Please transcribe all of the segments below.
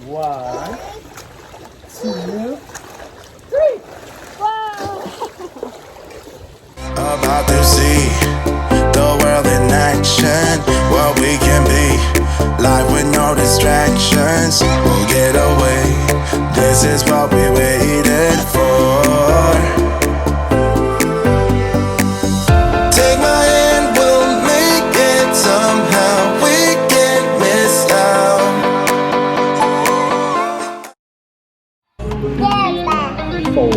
1, 2, 3. Wow! About to see the world in action, what we can be, life with no distractions. We'll get away, this is what we waited for. Take my hand, we'll make it somehow. We can't miss out. 4.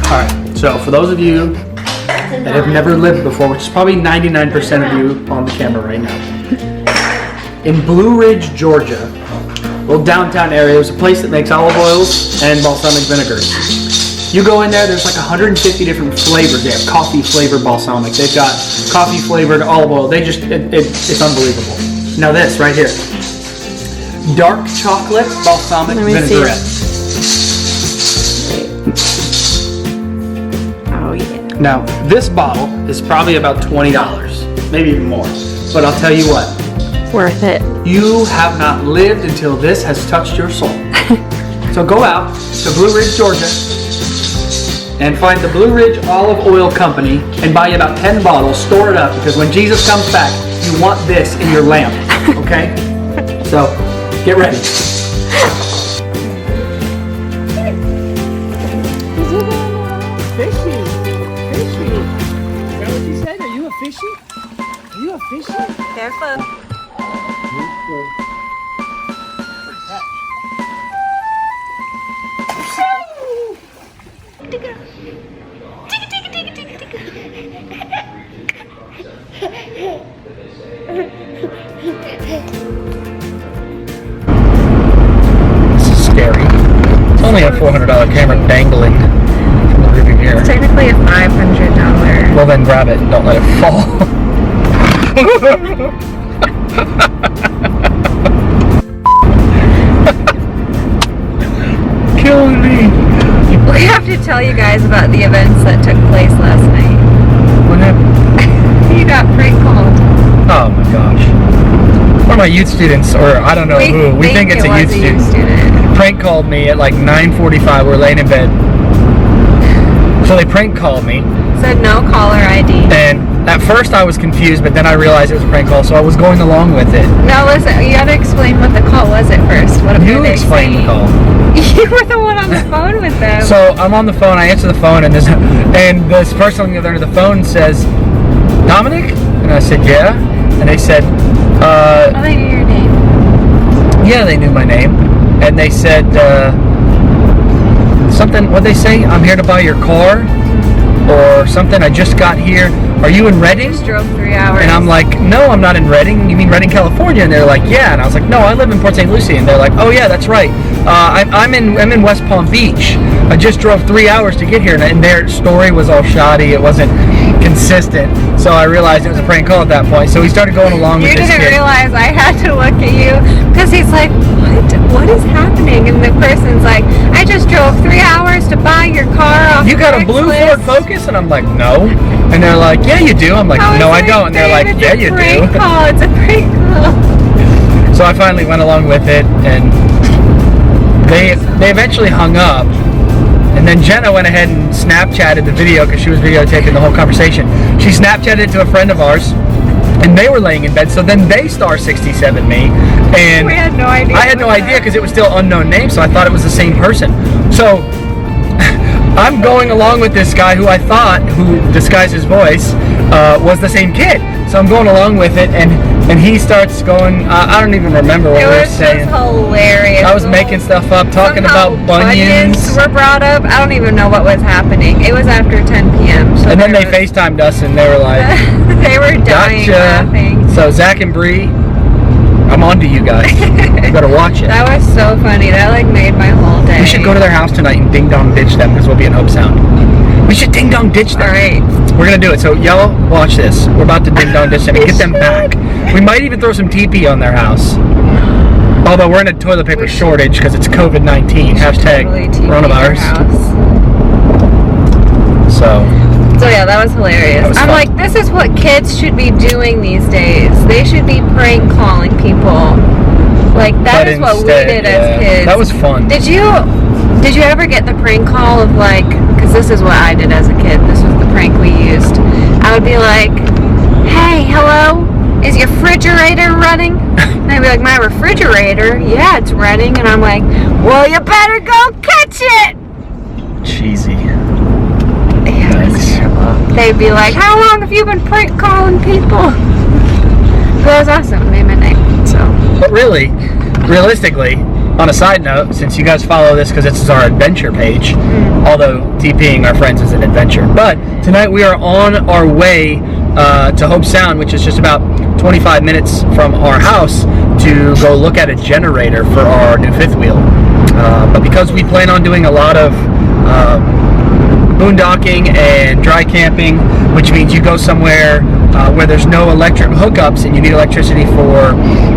'Alright, so for those of you that have never lived before, which is probably 99% of you on the camera right now, in Blue Ridge, Georgia, little downtown area, there's a place that makes olive oils and balsamic vinegars. You go in there, there's like 150 different flavors. They have coffee flavored balsamic. They've got coffee flavored olive oil. They just, it's unbelievable. Now this right here, dark chocolate balsamic vinaigrette. Oh yeah. Now this bottle is probably about $20, maybe even more. But I'll tell you what, Worth it. you have not lived until this has touched your soul. So go out to Blue Ridge, Georgia, and find the Blue Ridge Olive Oil Company and buy about 10 bottles, store it up, because when Jesus comes back, you want this in your lamp, okay? So, get ready. Fishy. Fishy. Is that what you said? Are you a fishy? Are you a fishy? Careful. This is scary. It's only a $400 camera dangling from the rearview mirror. It's technically a $500. Well then grab it and don't let it fall. Killing me. We have to tell you guys about the events that took place last night. What happened? You got prank called. Oh my gosh. One of my youth students, or I don't know who, we think it's a youth student, prank called me at like 9:45. We're laying in bed. So they prank called me. Said no caller ID. And at first I was confused, but then I realized it was a prank call, so I was going along with it. Now listen, you gotta explain what the call was at first. What You were they explain the saying? call. You were the one on the phone with them. So I'm on the phone, I answer the phone, and this person on the other end of the phone says, Dominic? And I said, yeah. And they said, oh, they knew your name. yeah, they knew my name. And they said, something, what'd they say? I'm here to buy your car? Or something, I just got here. Are you in Redding? Just drove 3 hours. And I'm like, no, I'm not in Redding. You mean Redding, California? And they're like, yeah. And I was like, no, I live in Port St. Lucie. And they're like, oh yeah, that's right. I'm in West Palm Beach. I just drove 3 hours to get here. And their story was all shoddy. It wasn't consistent. So I realized it was a prank call at that point. So we started going along with this You didn't kid. realize I had to look at you because he's like, what is happening? And the person's like, I just drove 3 hours to buy your car you got a blue Ford Focus? And I'm like, no. And they're like, yeah, you do. I'm like, no, I don't. And they're like, yeah, you do. It's a prank call. So I finally went along with it, and they eventually hung up. And then Jenna went ahead and Snapchatted the video because she was videotaping the whole conversation. She Snapchatted it to a friend of ours, and they were laying in bed. So then they star 67 me, and we had no idea. I had no idea because it was still unknown name, so I thought it was the same person. So I'm going along with this guy who I thought, who disguised his voice, was the same kid. So I'm going along with it, and he starts going, I don't even remember what we were saying. It was just hilarious. I was making stuff up, talking about bunions. Were brought up. I don't even know what was happening. It was after 10 p.m. So and then they FaceTimed us, and they were like, they were dying laughing. So Zach and Bree, I'm on to you guys. You better watch it. That was so funny. That like made my whole day. We should go to their house tonight and ding dong ditch them because we'll be in Hope Sound. We should ding dong ditch them. All right. We're gonna do it. So y'all watch this. We're about to ding dong ditch them and get them back. We might even throw some TP on their house. Although we're in a toilet paper shortage because it's COVID-19. Hashtag totally coronavirus. So yeah, that was hilarious. I'm like, this is what kids should be doing these days. They should be prank calling people. Like that is what we did as kids. That was fun. Did you ever get the prank call of like, because this is what I did as a kid. This was the prank we used. I would be like, hey, hello, is your refrigerator running? And I'd be like, my refrigerator? Yeah, it's running. And I'm like, well, you better go catch it. Cheesy. Yeah, it was terrible. They'd be like, how long have you been prank calling people? That was awesome. Made my night. So. But really, realistically, on a side note, since you guys follow this because this is our adventure page, although TPing our friends is an adventure. But tonight we are on our way to Hope Sound, which is just about 25 minutes from our house, to go look at a generator for our new fifth wheel. But because we plan on doing a lot of boondocking and dry camping, which means you go somewhere where there's no electric hookups and you need electricity for,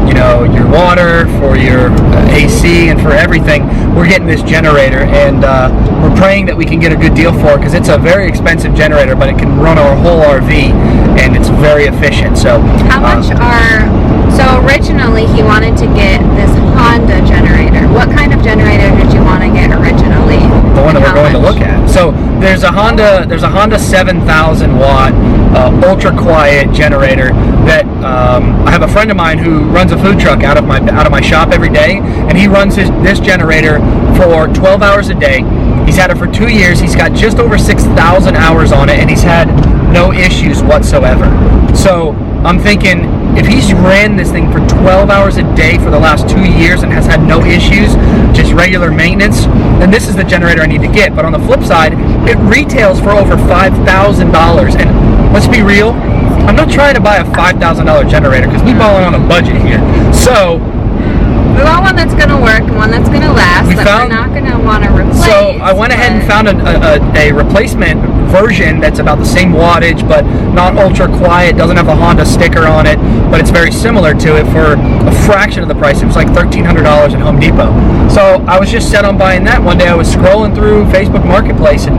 you know, your water, for your AC, and for everything. We're getting this generator, and we're praying that we can get a good deal for it because it's a very expensive generator, but it can run our whole RV, and it's very efficient. So how much so originally he wanted to get this Honda generator. What kind of generator did you want to get originally? The one that we're going to look at. So there's a Honda 7,000 watt ultra quiet generator that I have a friend of mine who runs a food truck out of my shop every day, and he runs this generator for 12 hours a day. He's had it for 2 years. He's got just over 6,000 hours on it, and he's had no issues whatsoever. So I'm thinking, if he's ran this thing for 12 hours a day for the last 2 years and has had no issues, just regular maintenance, then this is the generator I need to get. But on the flip side, it retails for over $5,000. And let's be real, I'm not trying to buy a $5,000 generator because we're balling on a budget here. So we want one that's going to work, one that's going to last, we're not going to want to replace. So I went ahead and found a replacement version that's about the same wattage, but not ultra quiet, doesn't have a Honda sticker on it, but it's very similar to it for a fraction of the price. It was like $1,300 at Home Depot. So I was just set on buying that. One day I was scrolling through Facebook Marketplace and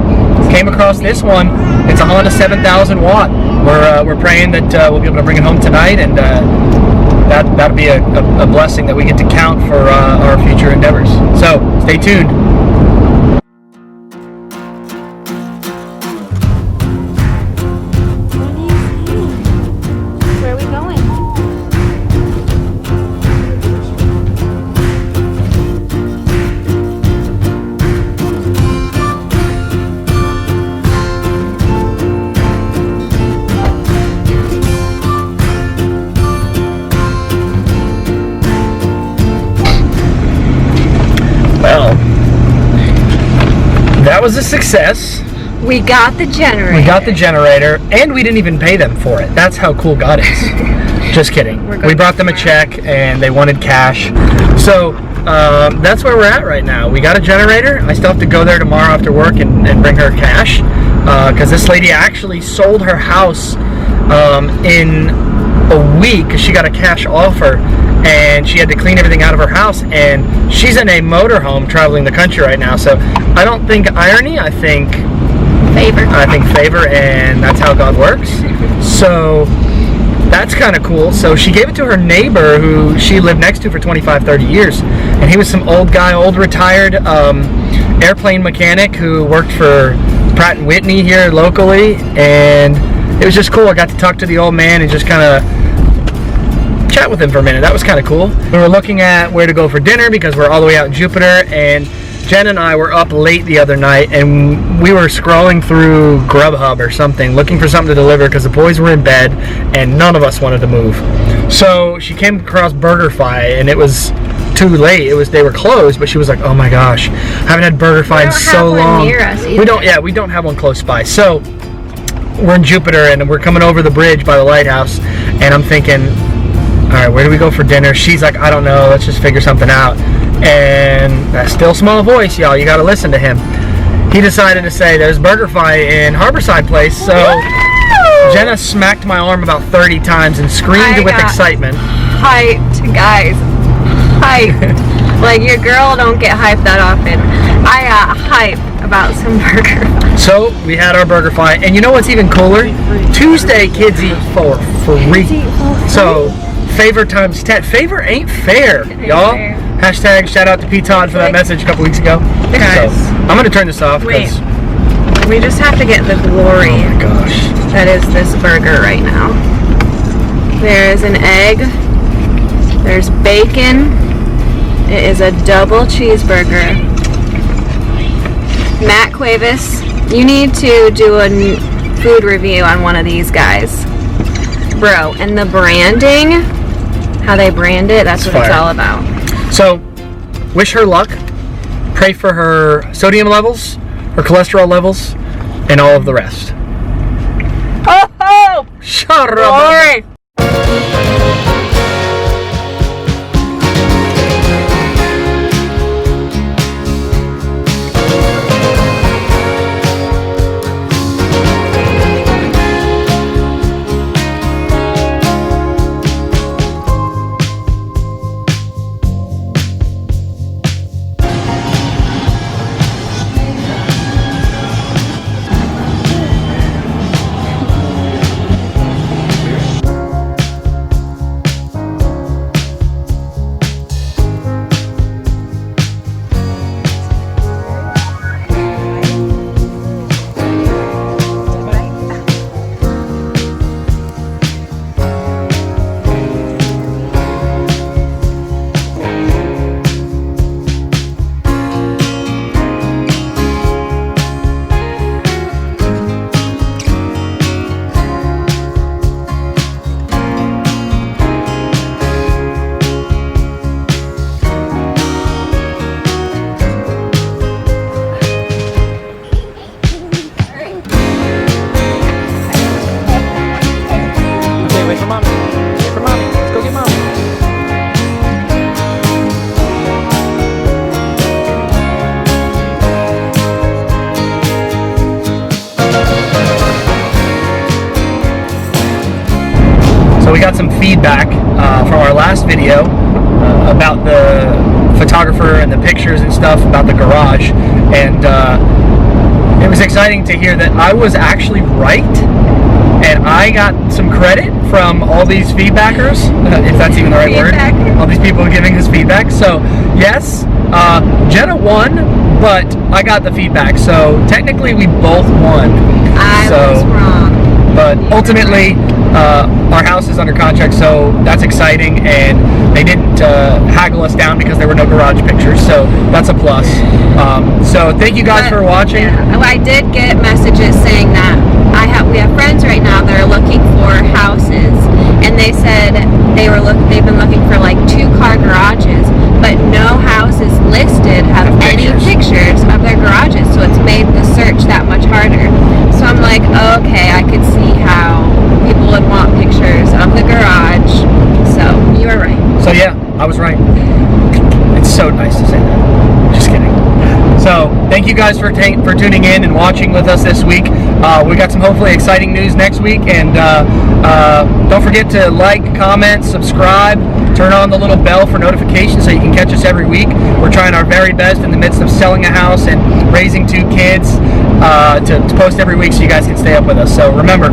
came across this one. It's a Honda 7,000 watt. We're praying that we'll be able to bring it home tonight, and that'll be a blessing that we get to count for our future endeavors. So stay tuned. Where are we going? Well, that was a success. We got the generator. We got the generator, and we didn't even pay them for it. That's how cool God is. Just kidding. We brought them a check, and they wanted cash. So that's where we're at right now. We got a generator. I still have to go there tomorrow after work and bring her cash, because this lady actually sold her house in a week because she got a cash offer, and she had to clean everything out of her house, and she's in a motorhome traveling the country right now. So I don't think irony, I think Favor. I think favor, and that's how God works. So that's kind of cool. So she gave it to her neighbor who she lived next to for 25, 30 years. And he was some old guy, old retired airplane mechanic who worked for Pratt & Whitney here locally. And it was just cool. I got to talk to the old man and just kind of chat with him for a minute. That was kind of cool. We were looking at where to go for dinner because we're all the way out in Jupiter, and Jen and I were up late the other night and we were scrolling through Grubhub or something looking for something to deliver because the boys were in bed and none of us wanted to move. So she came across BurgerFi and it was too late. They were closed, but she was like, "Oh my gosh, I haven't had BurgerFi in so long." Near us either. We don't have one close by. So we're in Jupiter and we're coming over the bridge by the lighthouse, and I'm thinking, all right, where do we go for dinner? She's like, I don't know, let's just figure something out. And that still small voice, y'all, you gotta listen to him. He decided to say there's BurgerFi in Harborside Place. So Jenna smacked my arm about 30 times and screamed with excitement. Hyped, guys. Hyped. Like, your girl don't get hyped that often. I got hyped about some BurgerFi. So we had our BurgerFi, and you know what's even cooler? Tuesday kids eat for free. So favor times 10. Favor ain't fair, y'all. Hashtag shout out to P. Todd for that message a couple weeks ago. Guys, so I'm gonna turn this off. Wait. We just have to get the glory. Oh my gosh. That is this burger right now. There is an egg. There's bacon. It is a double cheeseburger. Matt Cuevas, you need to do a food review on one of these guys. Bro, and the branding, how they brand it, that's what it's all about. So, wish her luck. Pray for her sodium levels, her cholesterol levels, and all of the rest. Oh! Shut up! Glory! So we got some feedback from our last video about the photographer and the pictures and stuff about the garage, and it was exciting to hear that I was actually right, and I got some credit from all these feedbackers, if that's even the right word, all these people giving us feedback. So yes, Jenna won, but I got the feedback, so technically we both won. I was wrong. But ultimately, our house is under contract, so that's exciting, and they didn't haggle us down because there were no garage pictures, so that's a plus. So thank you guys for watching. Yeah, I did get messages saying that we have friends right now that are looking for houses, and they said they've been looking for like 2-car garages, but no houses listed have any pictures of their garages, so it's made the search that much harder. So I'm like, okay, I could see how people would want pictures of the garage. So you were right. So yeah, I was right. It's so nice to say that. Just kidding. So thank you guys for tuning in and watching with us this week. We got some hopefully exciting news next week, and don't forget to like, comment, subscribe, turn on the little bell for notifications so you can catch us every week. We're trying our very best in the midst of selling a house and raising 2 kids to post every week so you guys can stay up with us. So remember,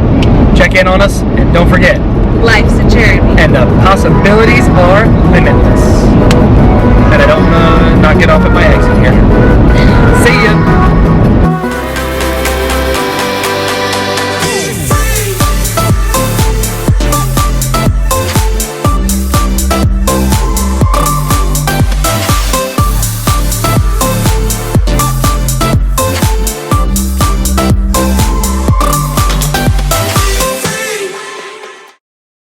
check in on us and don't forget, Life's a journey. and the possibilities are